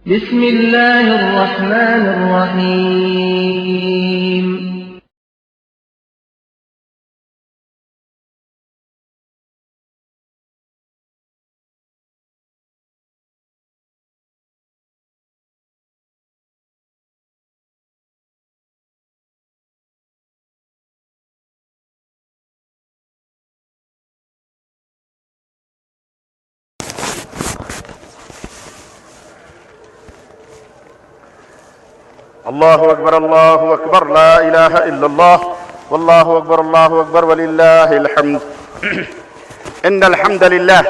بسم الله الرحمن الرحيم الله أكبر الله أكبر لا إله إلا الله والله أكبر الله أكبر ولله الحمد. إن الحمد لله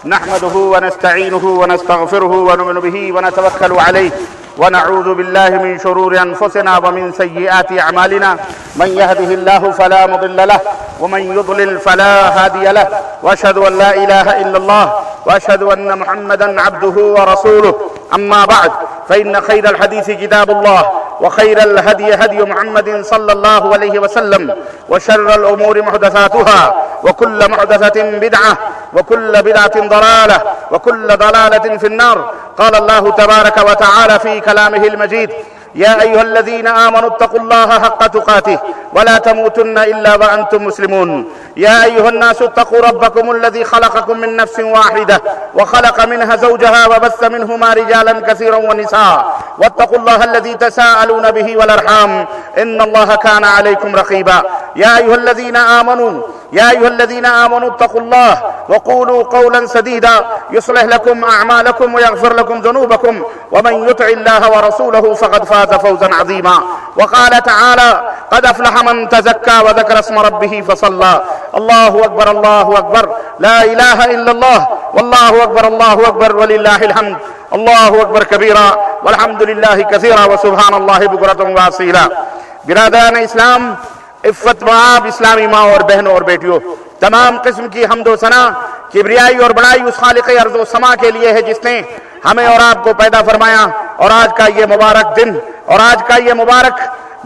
نحمده ونستعينه ونستغفره ونؤمن به ونتوكل عليه ونعوذ بالله من شرور أنفسنا ومن سيئات أعمالنا. من يهده الله فلا مضل له ومن يضلل فلا هادي له، وأشهد أن لا إله إلا الله وأشهد أن محمدا عبده ورسوله. أما بعد، فإن خير الحديث كتاب الله وخير الهدي هدي محمد صلى الله عليه وسلم، وشر الأمور محدثاتها وكل محدثة بدعة وكل بدعة ضلالة وكل ضلالة في النار. قال الله تبارك وتعالى في كلامه المجيد: يا أيها الذين آمنوا اتقوا الله حق تقاته ولا تموتن إلا وأنتم مسلمون. يا أيها الناس اتقوا ربكم الذي خلقكم من نفس واحدة وخلق منها زوجها وبث منهما رجالا كثيرا ونساء، واتقوا الله الذي تساءلون به والأرحام إن الله كان عليكم رقيبا. يا أيها الذين آمنوا اتقوا الله وقولوا قولا سديدا يصلح لكم أعمالكم ويغفر لكم ذنوبكم، ومن يطع الله ورسوله فقد فاز فوزا عظيما. وقال تعالى: قد أفلح من تزكى وذكر اسم ربه فصلى. الله أكبر الله أكبر لا إله إلا الله والله أكبر الله أكبر ولله الحمد. الله أكبر كبيرا والحمد لله كثيرا وسبحان الله بكرة وأصيلا. برادران اسلام، عفت مآب اسلامی ماں اور بہنوں اور بیٹیوں، تمام قسم کی حمد و ثنا، کبریائی اور بڑائی اس خالق ارض و سما کے لیے ہے جس نے ہمیں اور آپ کو پیدا فرمایا اور آج کا یہ مبارک دن اور آج کا یہ مبارک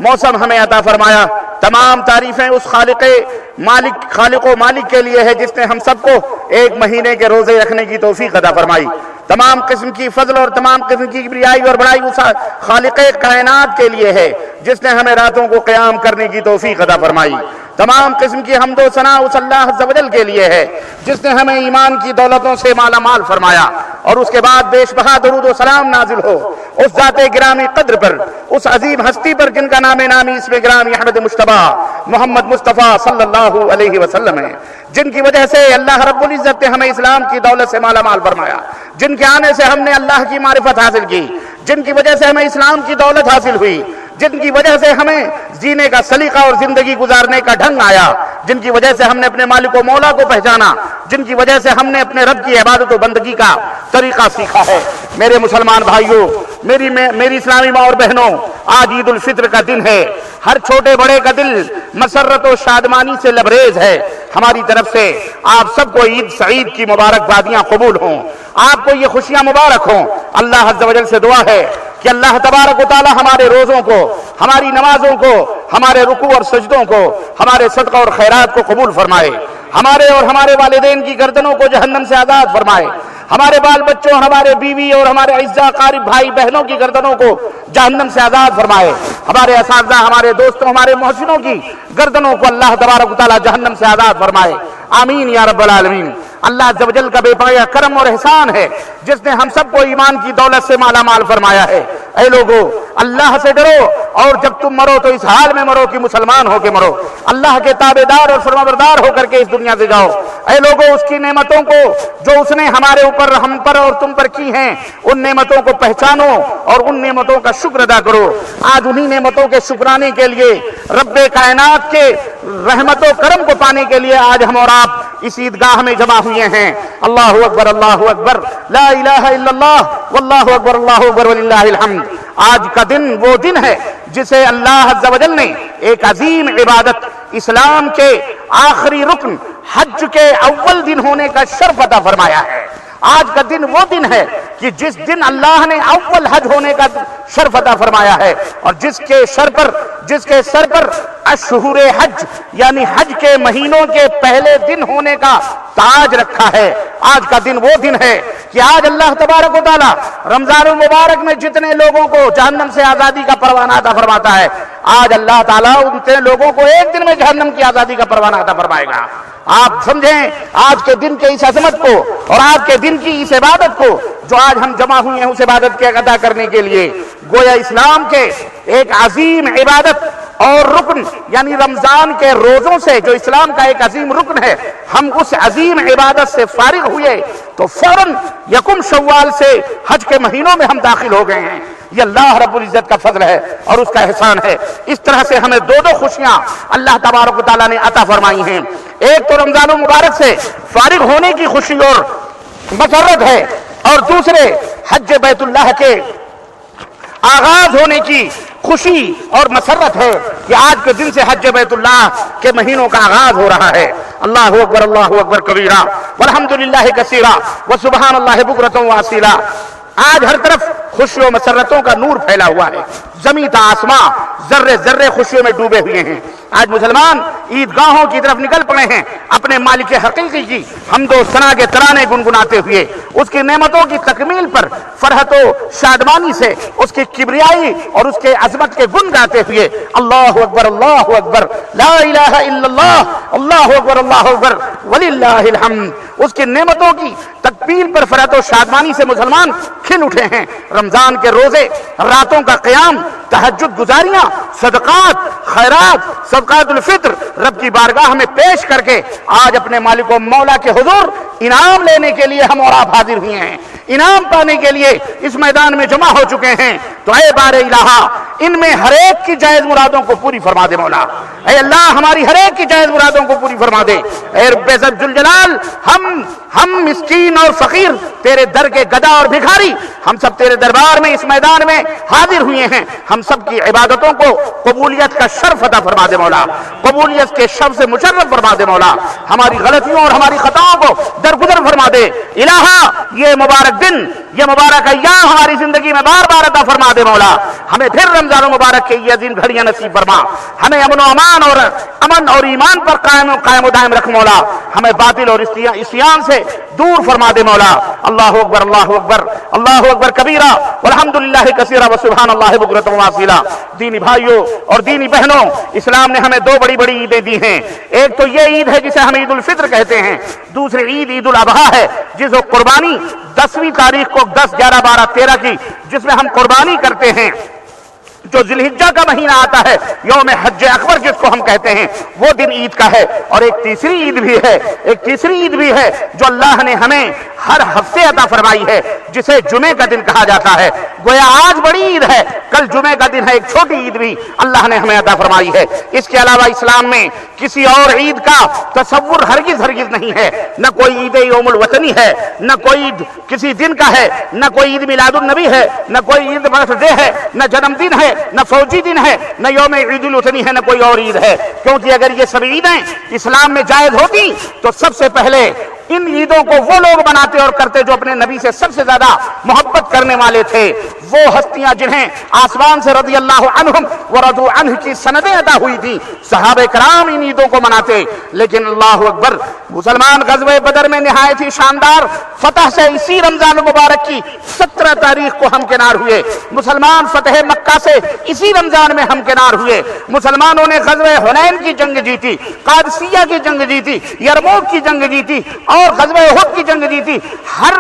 موسم ہمیں عطا فرمایا. تمام تعریفیں اس خالق و مالک کے لیے ہے جس نے ہم سب کو ایک مہینے کے روزے رکھنے کی توفیق عطا فرمائی. تمام قسم کی فضل اور تمام قسم کی کبریائی اور بڑائی اس خالق کائنات کے لیے ہے جس نے ہمیں راتوں کو قیام کرنے کی توفیق عطا فرمائی. تمام قسم کی حمد و ثنا اس اللہ عز و جل کے لیے ہے جس نے ہمیں ایمان کی دولتوں سے مالا مال فرمایا. اور اس کے بعد بیش بہا درود و سلام نازل ہو اس ذات گرامی قدر پر، اس عظیم ہستی پر جن کا نام نامی اسم گرامی احمد مصطفیٰ محمد مصطفیٰ صلی اللہ علیہ وسلم ہے، جن کی وجہ سے اللہ رب العزت نے ہمیں اسلام کی دولت سے مالا مال فرمایا، جن کے آنے سے ہم نے اللہ کی معرفت حاصل کی، جن کی وجہ سے ہمیں اسلام کی دولت حاصل ہوئی، جن کی وجہ سے ہمیں جینے کا سلیقہ اور زندگی گزارنے کا ڈھنگ آیا، جن کی وجہ سے ہم نے اپنے مالک و مولا کو پہچانا، جن کی وجہ سے ہم نے اپنے رب کی عبادت و بندگی کا طریقہ سیکھا ہے. میرے مسلمان بھائیوں، میری اسلامی ماں اور بہنوں، آج عید الفطر کا دن ہے. ہر چھوٹے بڑے کا دل مسرت و شادمانی سے لبریز ہے. ہماری طرف سے آپ سب کو عید سعید کی مبارک بادیاں قبول ہوں، آپ کو یہ خوشیاں مبارک ہوں. اللہ عز و جل سے دعا ہے کہ اللہ تبارک و تعالی ہمارے روزوں کو، ہماری نمازوں کو، ہمارے رکوع اور سجدوں کو، ہمارے صدقہ اور خیرات کو قبول فرمائے، ہمارے اور ہمارے والدین کی گردنوں کو جہنم سے آزاد فرمائے، ہمارے بال بچوں، ہمارے بیوی اور ہمارے اعزا قارب بھائی بہنوں کی گردنوں کو جہنم سے آزاد فرمائے، ہمارے اساتذہ، ہمارے دوستوں، ہمارے محسنوں کی گردنوں کو اللہ تبارک و تعالی جہنم سے آزاد فرمائے. آمین یا رب العالمین. اللہ عز و جل کا بے پناہ کرم اور احسان ہے جس نے ہم سب کو ایمان کی دولت سے مالا مال فرمایا ہے. اے لوگو، اللہ سے ڈرو اور جب تم مرو تو اس حال میں مرو کہ مسلمان ہو کے مرو. اللہ کے تابع دار اور فرمانبردار ہو کر کے اس دنیا سے جاؤ. اے لوگو، اس کی نعمتوں کو جو اس نے ہمارے اوپر، ہم پر اور تم پر کی ہیں، ان نعمتوں کو پہچانو اور ان نعمتوں کا شکر ادا کرو. آج انہی نعمتوں کے شکرانے کے لیے، رب کائنات کے رحمت و کرم کو پانے کے لیے آج ہم اور آپ اس عیدگاہ میں جمع ہوئے ہیں. اللہ اکبر اللہ اکبر لا الہ الا اللہ واللہ اکبر اللہ اکبر وللہ الحمد. آج کا دن وہ دن ہے جسے اللہ عز و جل نے ایک عظیم عبادت، اسلام کے آخری رکن حج کے اول دن ہونے کا شرف عطا فرمایا ہے. آج کا دن وہ دن ہے کہ جس دن اللہ نے اول حج ہونے کا شرف عطا فرمایا ہے، اور جس کے سر پر اشہر حج یعنی حج کے مہینوں کے پہلے دن ہونے کا تاج رکھا ہے۔ آج کا دن وہ دن ہے کہ آج اللہ تبارک و تعالی رمضان المبارک میں جتنے لوگوں کو جہنم سے آزادی کا پروانہ عطا فرماتا ہے، آج اللہ تعالیٰ اتنے لوگوں کو ایک دن میں جہنم کی آزادی کا پروانہ عطا فرمائے گا۔ آپ سمجھیں آج کے دن کے اس عظمت کو اور آج کے دن کی اس عبادت کو جو آج ہم جمع ہوئے ہیں اس عبادت کے ادا کرنے کے لیے۔ گویا اسلام کے ایک عظیم عبادت اور رکن یعنی رمضان کے روزوں سے جو اسلام کا ایک عظیم رکن ہے، ہم اس عظیم عبادت سے فارغ ہوئے تو فوراً یکم شوال سے حج کے مہینوں میں ہم داخل ہو گئے ہیں۔ یہ اللہ رب العزت کا فضل ہے اور اس کا احسان ہے۔ اس طرح سے ہمیں دو خوشیاں اللہ تبارک و تعالیٰ نے عطا فرمائی ہیں۔ ایک تو رمضان المبارک سے فارغ ہونے کی خوشی اور مسرت ہے، اور دوسرے حج بیت اللہ کے آغاز ہونے کی خوشی اور مسرت ہے کہ آج کے دن سے حج بیت اللہ کے مہینوں کا آغاز ہو رہا ہے۔ اللہ اکبر کبیرہ والحمدللہ کثیرہ وسبحان اللہ بکرۃ واصیلا۔ آج ہر طرف خوشیوں مسرتوں کا نور پھیلا ہوا ہے، زمین تا آسماں ذرے ذرے خوشیوں میں ڈوبے ہوئے ہیں۔ آج مسلمان عیدگاہوں کی طرف نکل پڑے ہیں اپنے مالک حقیقی کی حمد و ثنا کے ترانے گنگناتے ہوئے، اس کی نعمتوں کی تکمیل پر فرحت و شادمانی سے اس کی کبریائی اور اس کے عظمت کے گن گاتے ہوئے اللہ اکبر لا الہ الا اللہ اکبر وللہ الحمد، اس کی نعمتوں کی تکمیل پر فرحت و شادمانی سے مسلمان کھل اٹھے ہیں۔ رمضان کے روزے، راتوں کا قیام، تہجد گزاریاں، صدقات، خیرات، صدقات الفطر رب کی بارگاہ میں پیش کر کے آج اپنے مالک و مولا کے حضور انعام لینے کے لیے ہم اور آپ حاضر ہوئے ہیں، انعام پانے کے لیے اس میدان میں جمع ہو چکے ہیں۔ تو اے بار الہ، ان میں ہر ایک کی جائز مرادوں کو پوری فرما دے مولا۔ اے اللہ ہماری ہر ایک کی جائز مرادوں کو پوری فرما دے۔ اے رب عزت ذوالجلال، ہم مسکین اور فقیر تیرے در کے گدا اور بھکاری، ہم سب تیرے دربار میں اس میدان میں حاضر ہوئے ہیں۔ ہم سب کی عبادتوں کو قبولیت کا شرف عطا فرما دے مولا، قبولیت کے شرف سے مشرف فرما دے مولا۔ ہماری غلطیوں اور ہماری خطاؤں کو درگزر فرما دے الہ۔ یہ مبارک دن، یہ مبارک ایام ہماری زندگی میں بار بار عطا فرما دے مولا۔ ہمیں پھر رمضان مبارک کے یہ عظیم گھڑیاں نصیب فرما، ہمیں امن و امان اور ایمان پر قائم و دائم رکھ مولا۔ ہمیں باطل اور عصیان سے دور فرما دے مولا۔ اللہ اکبر کبیرہ والحمدللہ کثیرہ وسبحان اللہ بکرۃ واصیلا۔ دینی بھائیوں اور دینی بہنوں، اسلام نے ہمیں دو بڑی بڑی عیدیں دی ہیں۔ ایک تو یہ عید ہے جسے ہم عید الفطر کہتے ہیں، دوسری عید الاضحیٰ ہے جس کو قربانی 10ویں تاریخ کو 10، 11، 12، 13 کی جس میں ہم قربانی کرتے ہیں۔ جو ذی الحجہ کا مہینہ آتا ہے، یوم حج اکبر جس کو ہم کہتے ہیں، وہ دن عید کا ہے۔ اور ایک تیسری عید بھی ہے جو اللہ نے ہمیں ہر ہفتے عطا فرمائی ہے، جسے جمعے کا دن کہا جاتا ہے۔ گویا آج بڑی عید ہے، کل جمعے کا دن ہے، ایک چھوٹی عید بھی اللہ نے ہمیں عطا فرمائی ہے۔ اس کے علاوہ اسلام میں کسی اور عید کا تصور ہرگز نہیں ہے، نہ کوئی عید یوم الوطنی ہے، نہ کوئی عید کسی دن کا ہے، نہ کوئی عید میلاد النبی ہے، نہ کوئی عید برتھ ڈے ہے، نہ جنم دن ہے، نہ فوجی دن ہے، نہ یوم عید الوطنی ہے، نہ کوئی اور عید ہے۔ کیونکہ اگر یہ سب عیدیں اسلام میں جائز ہوتی تو سب سے پہلے ان عیدوں کو وہ لوگ مناتے اور کرتے جو اپنے نبی سے سب سے زیادہ محبت کرنے والے تھے، وہ ہستیاں جنہیں آسمان سے رضی اللہ عنہم ورضوا عنہ کی سندیں عطا ہوئی تھی، صحابہ کرام ان عیدوں کو مناتے۔ لیکن اللہ اکبر، مسلمان غزوہ بدر میں نہایت ہی شاندار فتح سے اسی رمضان المبارک کی 17 تاریخ کو ہمکنار ہوئے۔ مسلمان فتح مکہ سے اسی رمضان میں ہمکنار ہوئے۔ مسلمانوں نے غزوہ حنین کی جنگ جیتی، قادسیہ کی جنگ جیتی، یرموک کی جنگ جیتی اور غزوہ احد کی جنگ جیتی۔ ہر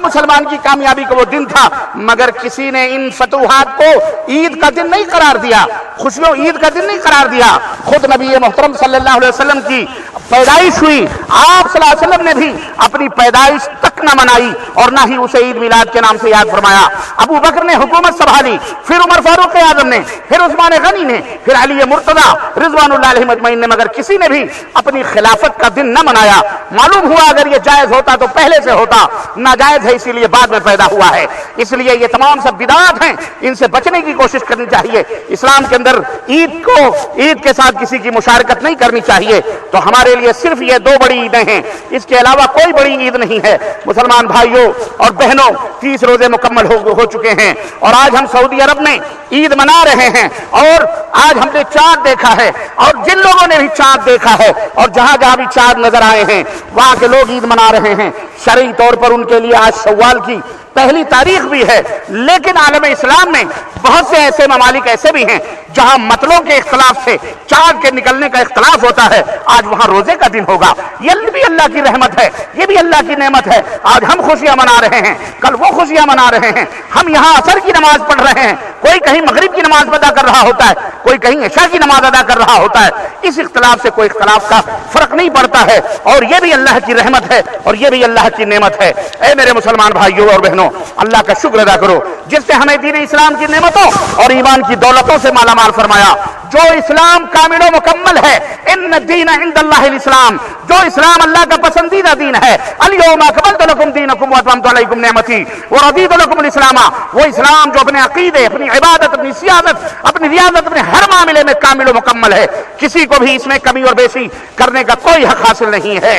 مسلمان کی کامیابی کا وہ دن تھا، مگر کسی نے ان فتوحات کو عید کا دن نہیں قرار دیا، خوشیوں عید کا دن نہیں قرار دیا۔ خود نبی محترم صلی اللہ علیہ وسلم کی پیدائش ہوئی، آپ صلی اللہ علیہ وسلم نے بھی اپنی پیدائش تک نہ منائی اور نہ ہی اسے عید میلاد کے نام سے یاد فرمایا۔ ابو بکر نے حکومت سنبھالی، پھر عمر فاروق اعظم نے، پھر عثمان غنی نے، پھر علی مرتضیٰ رضوان اللہ علیہ مجمعین نے، مگر کسی نے بھی اپنی خلافت رب کا دن نہ منایا، معلوم ہوا اگر یہ جائز ہوتا تو پہلے سے ہوتا، ناجائز ہے اسی لیے بعد میں پیدا ہوا ہے۔ اس لیے یہ تمام سب بدعات ہیں، ان سے بچنے کی کوشش کرنی چاہیے۔ اسلام کے اندر عید کے ساتھ کسی کی مشارکت نہیں کرنی چاہیے۔ تو ہمارے لیے صرف یہ دو بڑی عیدیں ہیں، اس کے علاوہ کوئی بڑی عید نہیں ہے۔ مسلمان بھائیوں اور بہنوں، 30 روزے مکمل ہو چکے ہیں اور آج ہم سعودی عرب میں عید منا رہے ہیں، اور آج ہم نے چاند دیکھا ہے، اور جن لوگوں نے بھی چاند دیکھا ہے اور جہاں جہاں بھی چاند نظر آئے ہیں وہاں کے لوگ عید منا رہے ہیں۔ شرعی طور پر ان کے لیے آج شوال کی پہلی تاریخ بھی ہے، لیکن عالم اسلام میں بہت سے ایسے ممالک ایسے بھی ہیں جہاں مطلوں کے اختلاف سے چاند کے نکلنے کا اختلاف ہوتا ہے، آج وہاں روزے کا دن ہوگا۔ یہ بھی اللہ کی رحمت ہے، یہ بھی اللہ کی نعمت ہے۔ آج ہم خوشیاں منا رہے ہیں، کل وہ خوشیاں منا رہے ہیں۔ ہم یہاں عصر کی نماز پڑھ رہے ہیں، کوئی کہیں مغرب کی نماز ادا کر رہا ہوتا ہے، کوئی کہیں عشاء کی نماز ادا کر رہا ہوتا ہے۔ اس اختلاف سے کوئی اختلاف کا فرق نہیں پڑتا ہے، اور یہ بھی اللہ کی رحمت ہے اور یہ بھی اللہ کی نعمت ہے۔ اے میرے مسلمان بھائیوں اور بہنوں، اللہ کا شکر ادا کرو جس نے ہمیں دین اسلام کی نعمتوں اور ایمان کی دولتوں سے مالا مال فرمایا۔ جو اسلام کامل و مکمل ہے، ان الدین عند اللہ الاسلام، جو اسلام اللہ کا پسندیدہ دین ہے، الیوم اکملت لکم دینکم واتممت علیکم نعمتی ورضیت لکم الاسلام، وہ اسلام جو اپنے عقیدے، اپنی عبادت، اپنی سیاست، اپنی ریاضت، اپنے ہر معاملے میں کامل و مکمل ہے، کسی کو بھی اس میں کمی اور بیشی کرنے کا کوئی حق حاصل نہیں ہے۔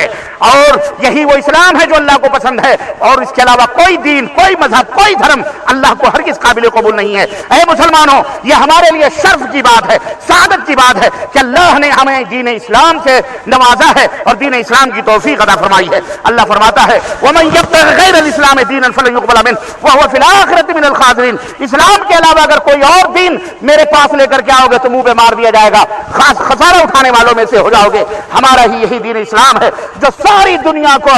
اور یہی وہ اسلام ہے جو اللہ کو پسند ہے، اور اس کے علاوہ کوئی دین، کوئی مذہب، کوئی دھرم اللہ کو ہرگز قابل قبول نہیں ہے۔ اے مسلمانوں، یہ ہمارے لیے شرف کی بات ہے، سعادت کی بات ہے کہ اللہ نے ہمیں دین اسلام سے نوازا ہے اور دین اسلام کی توفیق عطا فرمائی ہے۔ اللہ فرماتا ہے وَمَن يَبْتَغِ غَيْرَ الْإِسْلَامِ دِينًا فَلَن يُقْبَلَ مِنْهُ وَهُوَ فِي الْآخِرَةِ مِنَ الْخَاسِرِينَ۔ اسلام کے علاوہ اگر کوئی اور دین میرے پاس لے کر کے آؤ گے تو منہ پہ مار دیا جائے گا، خسارہ اٹھانے والوں میں سے ہو جاؤ گے۔ ہمارا ہی یہی دین اسلام ہے جو ساری دنیا کو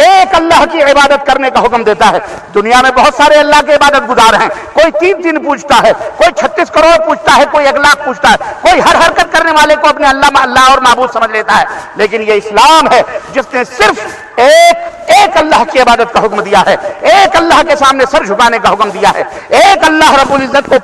ایک اللہ کی عبادت کرنے کا حکم دیتا ہے۔ دنیا میں بہت سارے اللہ کے عبادت گزار ہیں، کوئی 3 دن پوچھتا ہے، کوئی 36 کروڑ پوچھتا ہے، کوئی 1 لاکھ پوچھتا ہے، کوئی ہر حرکت کرنے والے کو اپنے اللہ اور معبود سمجھ لیتا ہے۔ لیکن یہ اسلام ہے جس نے صرف ایک اللہ کی عبادت کا حکم دیا ہے، ایک اللہ کے سامنے سر جھکانے کا حکم دیا ہے، ایک اللہ رب العزت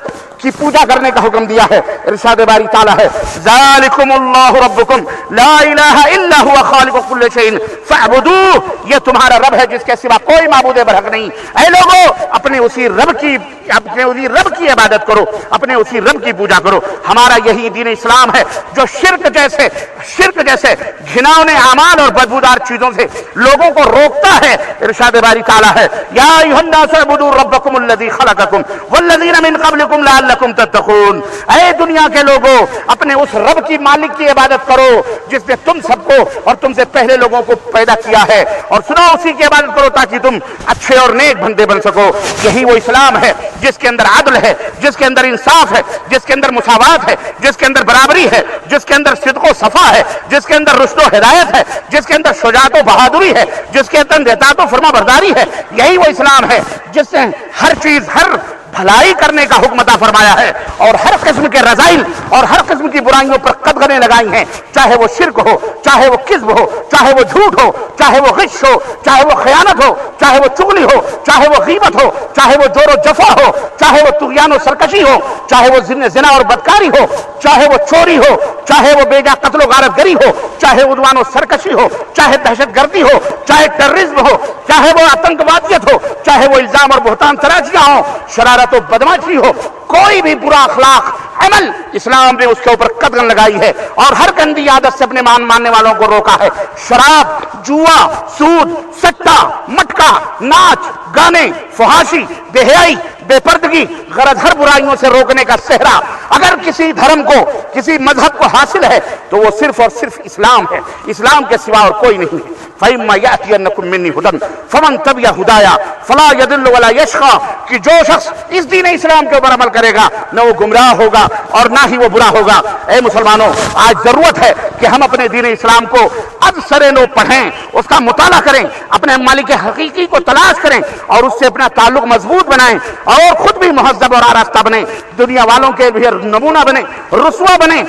کی پوجا کرنے کا حکم دیا ہے۔ ارشاد باری تعالیٰ ہے ذالکم اللہ ربکم لا الہ الا هو خالق کل شیء فاعبدوہ، یہ تمہارا رب ہے جس کے سوا کوئی معبود برحق نہیں۔ اے لوگوں، اپنے اسی رب کی عبادت کرو، اپنے اسی رب کی پوجا کرو۔ ہمارا یہی دین اسلام ہے جو شرک جیسے گھناؤنے اعمال اور بدبودار چیزوں سے لوگوں کو روکتا ہے۔ ارشاد باری تعالیٰ ہے یا ایھا الناس اعبدوا ربکم الذی خلقکم والذین من قبلکم لعلکم تتقون۔ اے دنیا کے لوگوں، اپنے اس رب کی مالک کی عبادت کرو جس نے تم سب کو اور تم سے پہلے لوگوں کو پیدا کیا ہے، اور سنو اسی کی عبادت کرو تاکہ تم اچھے اور نیک بندے بن سکو۔ یہی وہ اسلام ہے جس کے اندر عدل ہے، جس کے اندر انصاف ہے، جس کے اندر مساوات ہے، جس کے اندر برابری ہے، جس کے اندر صدق و صفا ہے، جس کے اندر رشد و ہدایت ہے، جس کے اندر شجاعت و بہادری ہے، جس کے اندر اطاعت و فرما برداری ہے۔ یہی وہ اسلام ہے جس نے ہر چیز، ہر بھلائی کرنے کا حکم عطا فرمایا ہے، اور ہر قسم کے رذائل اور ہر قسم کی برائیوں پر قدغنیں لگائی ہیں، چاہے وہ شرک ہو، چاہے وہ کذب ہو، چاہے وہ جھوٹ ہو، چاہے وہ غش ہو، چاہے وہ خیانت ہو، چاہے وہ چغلی ہو، چاہے وہ غیبت ہو، چاہے وہ جور و جفا ہو، چاہے وہ طغیان و سرکشی ہو، چاہے وہ زنا اور بدکاری ہو، چاہے وہ چوری ہو، چاہے وہ بے جا قتل و غارت گری ہو، چاہے عدوان و سرکشی ہو، چاہے دہشت گردی ہو، چاہے ٹیررزم ہو، چاہے وہ آتنکوادیت ہو، چاہے وہ الزام اور بہتان تراشیاں ہوں، شرارت و بدماشی ہو، کوئی بھی برا اخلاق عمل اسلام نے اس کے اوپر قدغن لگائی ہے اور ہر گندی عادت سے اپنے ماننے والوں کو روکا ہے۔ شراب، جوا، سود، سٹا، مٹکا، ناچ، گانے، فحاشی، بے حیائی، بے پردگی، غرض ہر برائیوں سے روکنے کا صحرا اگر کسی دھرم کو، کسی مذہب کو حاصل ہے تو وہ صرف اور صرف اسلام ہے، اسلام کے سوا اور کوئی نہیں ہے۔ فَإِمَّا يَأْتِيَنَّكُم مِّنِّي هُدًى فَمَن تَبِعَ هُدَايَ فَلَا يَضِلُّ وَلَا يَشْقَىٰ، کہ جو شخص اس دین اسلام کے اوپر عمل کرے گا نہ وہ گمراہ ہوگا اور نہ ہی وہ برا ہوگا۔ اے مسلمانوں، آج ضرورت ہے کہ ہم اپنے دین اسلام کو اب سرے نو پڑھیں، اس کا مطالعہ کریں، اپنے مالک حقیقی کو تلاش کریں اور اس سے اپنا تعلق مضبوط بنائیں، اور خود بھی مہذب اور آراستہ بنیں، دنیا والوں کے لیے نمونہ بنیں، رسوا بنیں،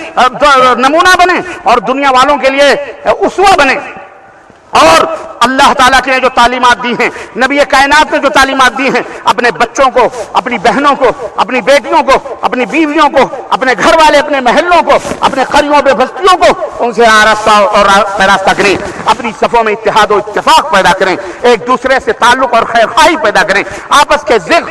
نمونہ بنیں، اور دنیا والوں کے لیے اسوہ بنیں، اور اللہ تعالیٰ نے جو تعلیمات دی ہیں، نبی کائنات نے جو تعلیمات دی ہیں، اپنے بچوں کو، اپنی بہنوں کو، اپنی بیٹیوں کو، اپنی بیویوں کو، اپنے گھر والے، اپنے محلوں کو، اپنے قریوں پہ بستیوں کو ان سے آراستہ اور پیراستہ کریں، اپنی صفوں میں اتحاد و اتفاق پیدا کریں، ایک دوسرے سے تعلق اور خیر خواہی پیدا کریں، آپس کے ضد،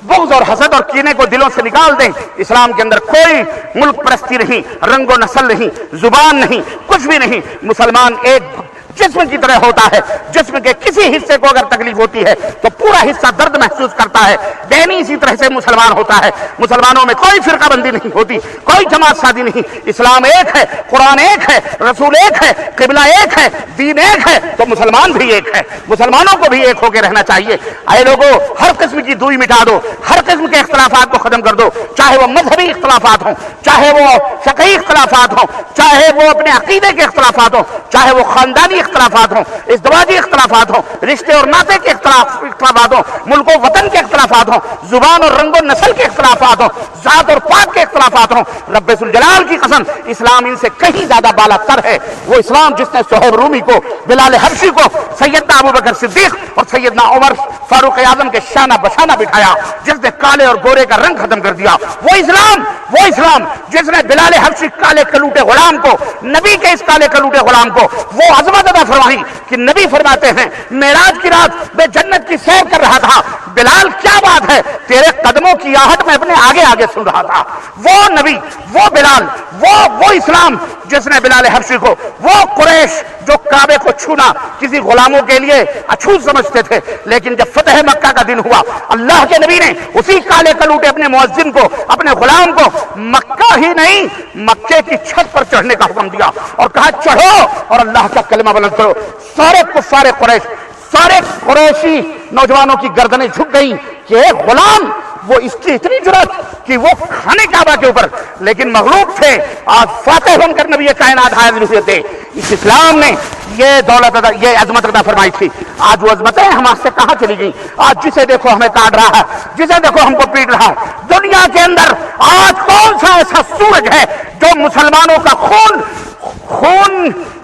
بغض اور حسد اور کینے کو دلوں سے نکال دیں۔ اسلام کے اندر کوئی ملک پرستی نہیں، رنگ و نسل نہیں، زبان نہیں، کچھ بھی نہیں۔ مسلمان ایک جسم کی طرح ہوتا ہے، جسم کے کسی حصے کو اگر تکلیف ہوتی ہے تو پورا حصہ درد محسوس کرتا ہے، بہنی اسی طرح سے مسلمان ہوتا ہے۔ مسلمانوں میں کوئی فرقہ بندی نہیں ہوتی، کوئی جماعت سازی نہیں، اسلام ایک ہے، قرآن ایک ہے، رسول ایک ہے، قبلہ ایک ہے، دین ایک ہے، تو مسلمان بھی ایک ہے، مسلمانوں کو بھی ایک ہو کے رہنا چاہیے۔ اے لوگوں، ہر قسم کی دوئی مٹا دو، ہر قسم کے اختلافات کو ختم کر دو، چاہے وہ مذہبی اختلافات ہوں، چاہے وہ فقہی اختلافات ہوں، چاہے وہ اپنے عقیدے کے اختلافات ہوں، چاہے وہ خاندانی اختلافات ہوں، ازدواجی اختلافات ہوں، رشتے اور ناطے کے اختلافات ہوں، ملک و وطن کے اختلافات ہوں، زبان اور رنگ و نسل کے اختلافات ہوں، ذات اور پات کے اختلافات ہوں۔ رب ذوالجلال کی قسم، اسلام ان سے کہیں زیادہ بالا تر ہے۔ وہ اسلام جس نے صہیب رومی کو، بلال حبشی کو، سیدنا ابوبکر صدیق اور سیدنا عمر فاروق اعظم کے شانہ بشانہ بٹھایا، جس نے کالے اور گورے کا رنگ ختم کر دیا، وہ اسلام جس نے بلال حبشی کالے کلوٹے غلام کو، نبی کے اس کالے کلوٹے غلام کو وہ عظمت عطا فرمائی کہ نبی فرماتے ہیں معراج کی رات میں جنت کی سیر کر رہا تھا، بلال کیا بات ہے، تیرے قدموں کی آہٹ میں اپنے آگے آگے سن رہا تھا۔ وہ نبی، وہ بلال، وہ اسلام جس نے بلال حبشی کو، وہ قریش جو کعبے کو چھونا کسی غلاموں کے لیے اچھوت سمجھتے تھے، لیکن جب فتح مکہ کا دن ہوا، اللہ کے نبی نے اسی کالے کلوٹے اپنے مؤذن کو، اپنے غلام کو مکہ ہی نہیں مکے کی چھت پر چڑھنے کا حکم دیا اور کہا چڑھو اور اللہ کا کلمہ بلند کرو۔ سارے کفار قریش، سارے قریشی نوجوانوں کی گردنیں جھک گئیں کہ ایک غلام، وہ اس کی اتنی جرأت کہ وہ کھانے کعبہ کے اوپر، لیکن مغلوب تھے۔ آج فاتح بن کر نبی کائنات حاضر ہوئے تھے۔ اس اسلام نے یہ دولت عطا، یہ عظمت عطا فرمائی تھی۔ آج وہ عظمتیں ہمارے سے کہاں چلی گئی؟ آج جسے دیکھو ہمیں کاٹ رہا ہے، جسے دیکھو ہم کو پیٹ رہا ہے۔ دنیا کے اندر آج کون سا ایسا سورج ہے جو مسلمانوں کا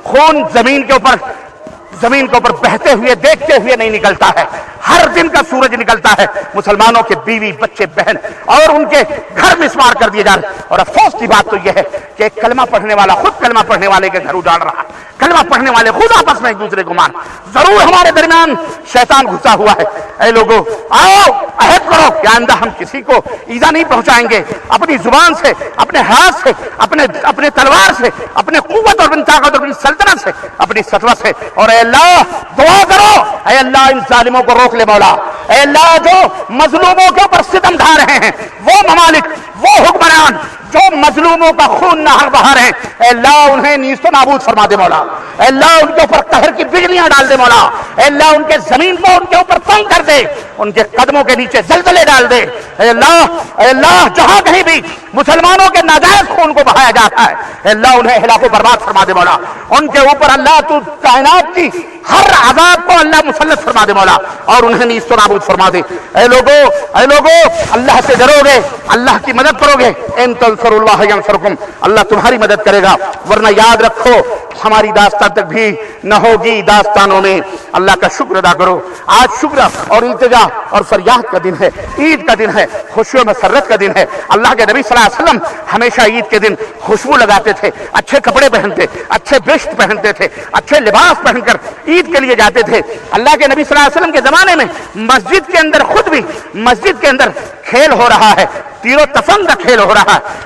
خون زمین کے اوپر بہتے ہوئے دیکھتے ہوئے نہیں نکلتا ہے؟ ہر دن کا سورج نکلتا ہے، مسلمانوں کے بیوی بچے بہن اور ان کے گھر مسمار کر دیے جا رہے ہیں۔ اور افسوس کی بات تو یہ ہے کہ ایک کلمہ پڑھنے والا خود کلمہ پڑھنے والے کے گھر اجاڑ رہا ہے، کلمہ پڑھنے والے خود آپس میں ایک دوسرے کو مار۔ ضرور ہمارے درمیان شیطان گھسا ہوا ہے۔ اے لوگوں، آؤ عہد کرو کہ آئندہ ہم کسی کو ایذا نہیں پہنچائیں گے، اپنی زبان سے، اپنے ہاتھ سے، اپنے تلوار سے، اپنے قوت اور طاقت اور اپنی سلطنت سے، اپنی سطوت سے۔ اور اے اللہ دعا کرو، اے اللہ ان ظالموں کو روک لے مولا۔ اے اللہ جو مظلوموں کے اوپر ستم ڈھا رہے ہیں، وہ ممالک، وہ حکمران جو مظلوموں کا خون نہر بہا رہے ہیں، اے اللہ انہیں نیست و نابود فرما دے مولا۔ اے اللہ ان کے اوپر قہر کی بجلیاں ڈال دے مولا۔ اے اللہ ان کے زمین کو ان کے اوپر تنگ کر دے، ان کے قدموں کے نیچے زلزلے ڈال دے۔ اے اللہ جہاں کہیں بھی مسلمانوں کے ناجائز خون کو بہایا جاتا ہے، اے اللہ انہیں ہلاک و برباد فرما دے مولا۔ ان کے اوپر اللہ تو کائنات کی ہر عذاب کو اللہ مسلط فرما دے مولا، اور انہیں نیست و نابود فرما دے۔ اے لوگو اللہ سے ڈرو گے، اللہ کی مدد کرو گے، ان تنصر اللہ ینصرکم، اللہ تمہاری مدد کرے گا۔ ورنہ یاد رکھو ہماری داستان تک بھی نہ ہوگی داستانوں میں۔ اللہ کا شکر ادا کرو۔ آج شکر اور التجا اور فریاد کا دن ہے، عید کا دن ہے، خوشی و مسرت کا دن ہے۔ اللہ کے نبی صلی اللہ علیہ وسلم ہمیشہ عید کے دن خوشبو لگاتے تھے، اچھے کپڑے پہنتے، اچھے بشت پہنتے تھے، اچھے لباس پہن کر عید کے لیے جاتے تھے۔ اللہ کے نبی صلی اللہ علیہ وسلم کے زمانے میں مسجد کے اندر خود بھی مسجد کے اندر کھیل ہو رہا ہے، تیر و تفنگ کا کھیل ہو رہا ہے۔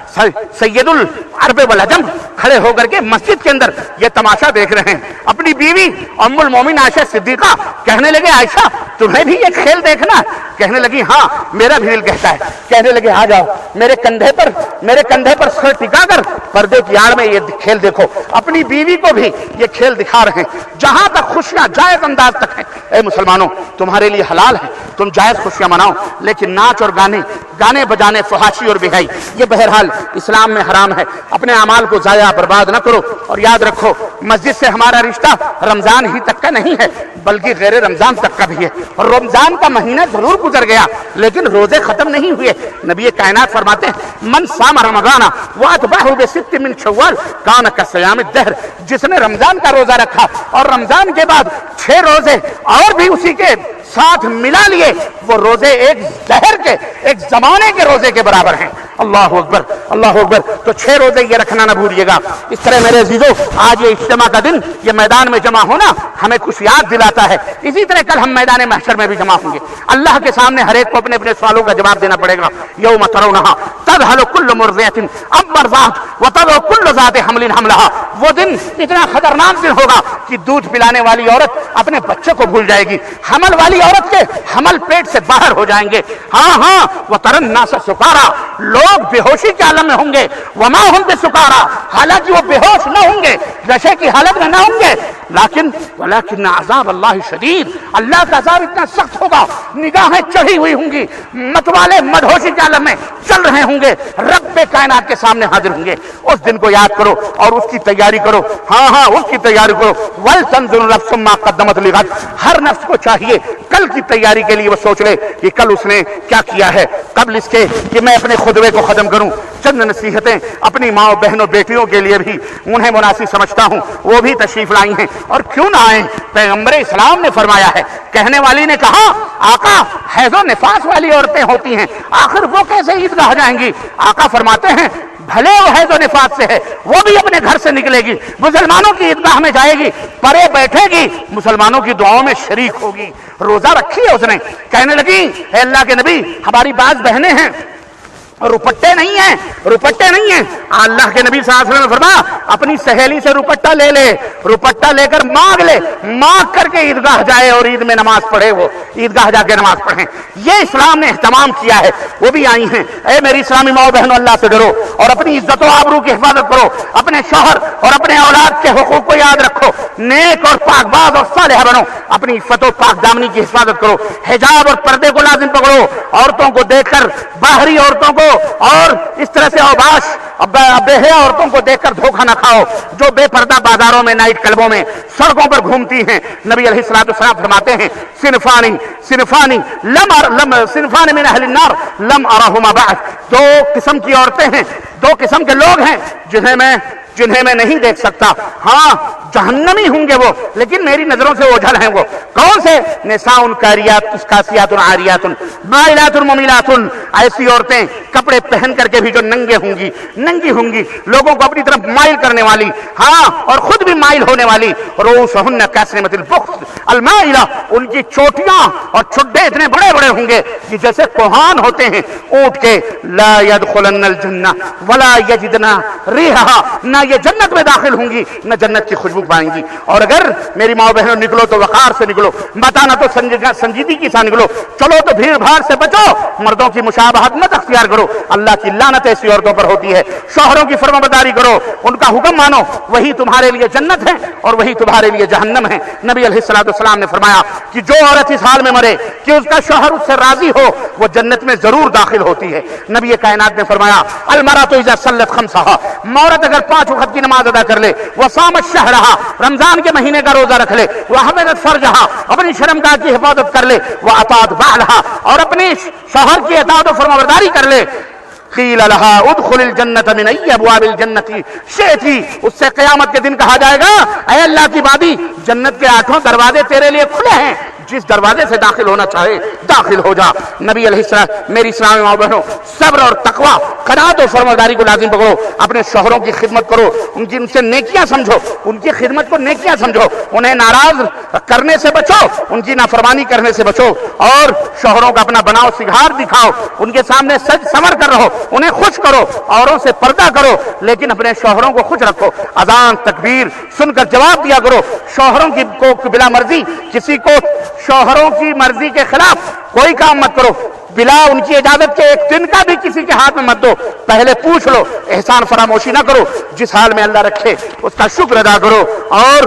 سید العرب والعجم کھڑے ہو کر کے مسجد کے اندر یہ تماشا دیکھ رہے ہیں۔ اپنی بیوی ام المومن عائشہ صدیقہ کہنے لگے عائشہ تمہیں بھی یہ کھیل دیکھنا؟ کہنے لگی ہاں میرا بھی دل کہتا ہے۔ کہنے لگے آ جاؤ میرے کندھے پر سر ٹکا کر پردے کی آڑ میں یہ کھیل دیکھو۔ اپنی بیوی کو بھی یہ کھیل دکھا رہے ہیں۔ جہاں تک خوشیاں جائز انداز تک ہیں، اے مسلمانوں تمہارے لیے حلال ہے، تم جائز خوشیاں مناؤ، لیکن ناچ اور گانے گانے بجانے، فحاشی اور بہائی، یہ بہرحال اسلام میں حرام ہے۔ اپنے اعمال کو ضائع برباد نہ کرو، اور یاد رکھو مسجد سے ہمارا رشتہ رمضان ہی تک کا نہیں ہے بلکہ غیر رمضان تک کا بھی ہے۔ اور رمضان کا مہینہ ضرور گزر گیا لیکن روزے ختم نہیں ہوئے۔ نبی کائنات فرماتے ہیں من صام رمضان واتبعہ بست من شوال کان کصیام الدہر، جس نے رمضان کا روزہ رکھا اور رمضان کے بعد 6 روزے اور بھی اسی کے ساتھ ملا لیے، وہ روزے ایک دہر کے، ایک زمانے کے روزے کے برابر ہیں۔ اللہ اکبر، اللہ اکبر۔ تو 6 روزے یہ رکھنا نہ بھولیے گا۔ اس طرح میرے عزیزو، آج یہ اجتماع کا دن، یہ میدان میں جمع ہونا ہمیں کچھ یاد دلاتا ہے۔ اسی طرح کل ہم میدان محشر میں بھی جمع ہوں گے، اللہ کے سامنے ہر ایک کو اپنے اپنے سوالوں کا جواب دینا پڑے گا۔ یوم ترونہا تذہل کل مرضعۃ عما ارضعت وتضع کل ذات حمل حملہا، وہ دن اتنا خطرناک دن ہوگا کہ دودھ پلانے والی عورت اپنے بچے کو بھول جائے گی، حمل والی عورت کے حمل پیٹ سے باہر ہو جائیں گے۔ ہاں وتری الناس سکارا، لوگ بے ہوشی کے عالم میں ہوں گے، وما ہم بسکارا، حالانکہ وہ بے ہوش نہ ہوں گے، نشے کی حالت میں نہ ہوں گے، ولکن عذاب اللہ شدید، اللہ کا عذاب اتنا سخت ہوگا، نگاہیں چڑھی ہوئی ہوں گی، متوالے مدہوشی کے عالم میں چل رہے ہوں گے، رب کائنات کے سامنے حاضر ہوں گے۔ اس دن کو یاد کرو اور اس کی تیاری کرو، ہاں اس کی تیاری کرو۔ وَلْتَنظُرْ نَفْسٌ مَّا قَدَّمَتْ لِغَدٍ، ہر نفس کو چاہیے کل کی تیاری کے لیے وہ سوچ لے کہ کل اس نے کیا کیا ہے، قبل اس کے کہ میں اپنے خطبے کو ختم کروں چند نصیحتیں اپنی ماں بہنوں بیٹیوں کے لیے بھی انہیں مناسب سمجھتا ہوں، وہ بھی تشریف لائی ہیں، اور کیوں نہ آئیں، پیغمبر اسلام نے فرمایا ہے۔ کہنے والی نے کہا آقا حیض و نفاس والی عورتیں ہوتی ہیں، آخر وہ کیسے عیدگاہ جائیں گی؟ آقا فرماتے ہیں بھلے وہ حیض و نفاس سے ہے، وہ بھی اپنے گھر سے نکلے گی، مسلمانوں کی عیدگاہ میں جائے گی، پرے بیٹھے گی، مسلمانوں کی دعاؤں میں شریک ہوگی۔ روزہ رکھی ہے اس نے، کہنے لگی اے اللہ کے نبی ہماری بعض بہنیں ہیں روپٹے نہیں ہیں۔ اللہ کے نبی صلی اللہ علیہ وسلم نے فرمایا اپنی سہیلی سے روپٹا لے لے، روپٹا لے کر مانگ کر کے عیدگاہ جائے اور عید میں نماز پڑھے، وہ عیدگاہ جا کے نماز پڑھیں۔ یہ اسلام نے اہتمام کیا ہے، وہ بھی آئی ہیں۔ اے میری اسلامی ماؤ بہنوں، اللہ سے ڈرو اور اپنی عزت و آبرو کی حفاظت کرو، اپنے شوہر اور اپنے اولاد کے حقوق کو یاد رکھو، نیک اور پاک باز اور صالحہ بنو، اپنی عفت و پاک دامنی کی حفاظت کرو، حجاب اور پردے کو لازم پکڑو، عورتوں کو دیکھ کر، باہری عورتوں کو اور اس طرح سے اوباش بے حیا عورتوں کو دیکھ کر دھوکہ نہ کھاؤ جو بے پردہ بازاروں میں، نائٹ کلبوں میں، سڑکوں پر گھومتی ہیں۔ نبی علیہ الصلوۃ فرماتے ہیں صنفان من اہل النار لم ارہما بعد، 2 قسم کی عورتیں ہیں، 2 قسم کے لوگ ہیں جنہیں میں نہیں دیکھ سکتا، ہاں جہنمی ہوں گے وہ، لیکن میری نظروں سے اوجھل ہیں۔ وہ کون سے؟ نساء کاریات کاسیات عاریات مائلات ممیلات، ایسی عورتیں کپڑے پہن کر کے بھی جو ننگی ہوں گی، لوگوں کو اپنی طرف مائل کرنے والی، ہاں اور خود بھی مائل ہونے والی۔ رؤوسہن کاسنمۃ البخت المائلہ، ان کی چوٹیاں اور چھڈے اتنے بڑے بڑے ہوں گے کہ جیسے کوہان ہوتے ہیں اونٹ کے۔ لا يدخلن الجنہ ولا یجدن ریحہا، نہ یہ جنت میں داخل ہوں گی نہ جنت کی خوشبو پائیں گی۔ اور اگر میری ماں بہنوں نکلو تو وقار سے نکلو، بتانا تو سنجیدگی سے نکلو، چلو تو بھیڑ بھاڑ سے بچو، مردوں کی مشابہت مت اختیار کرو، اللہ کی لعنت ایسی عورتوں پر ہوتی ہے۔ شوہروں کی فرمانبرداری کرو، ان کا حکم مانو، وہی تمہارے لیے جنت ہے اور وہی تمہارے لیے جہنم ہے۔ نبی علیہ السلام نے فرمایا کہ جو عورت اس حال میں مرے کہ اس کا شوہر اس سے راضی ہو، وہ جنت میں ضرور داخل ہوتی ہے۔ نبی کائنات نے فرمایا المرأۃ اذا صلت خمسہا، عورت اگر 5 وقت کی نماز ادا کر لے، وصامت شہرہا، رمضان کے مہینے کا روزہ رکھ لے، وحفظت فرجہا، اپنی شرمگاہ کی حفاظت کر لے، واطاعت بعلہا، اور اپنی شوہر کی اطاعت و فرمانبرداری کر لے، قیل لہا ادخل الجنت من ای ابواب الجنت شئت، اس سے قیامت کے دن کہا جائے گا اے اللہ کی بادی، جنت کے 8 دروازے تیرے لیے کھلے ہیں، جس دروازے سے داخل ہونا چاہے داخل ہو جا۔ نبی علیہ السلام، میری اسلامی ماں بہنوں، صبر اور تقوی، قناعت و فرمانبرداری کو لازم پکڑو، اپنے شوہروں کی خدمت کرو، ان سے نیکیاں سمجھو، ان کی خدمت کو نیکیاں سمجھو، انہیں ناراض کرنے سے بچو، ان کی نافرمانی کرنے سے بچو، اور شوہروں کا اپنا بناؤ سگار دکھاؤ، ان کے سامنے سج سمر کر رہو، انہیں خوش کرو، اوروں سے پردہ کرو، لیکن اپنے شوہروں کو خوش رکھو، اذان تکبیر سن کر جواب دیا کرو، شوہروں کی کو بلا مرضی کسی کو شوہروں کی مرضی کے خلاف کوئی کام مت کرو، بلا ان کی اجازت کے 1 دن کا بھی کسی کے ہاتھ میں مت دو، پہلے پوچھ لو، احسان فراموشی نہ کرو، جس حال میں اللہ رکھے اس کا شکر ادا کرو، اور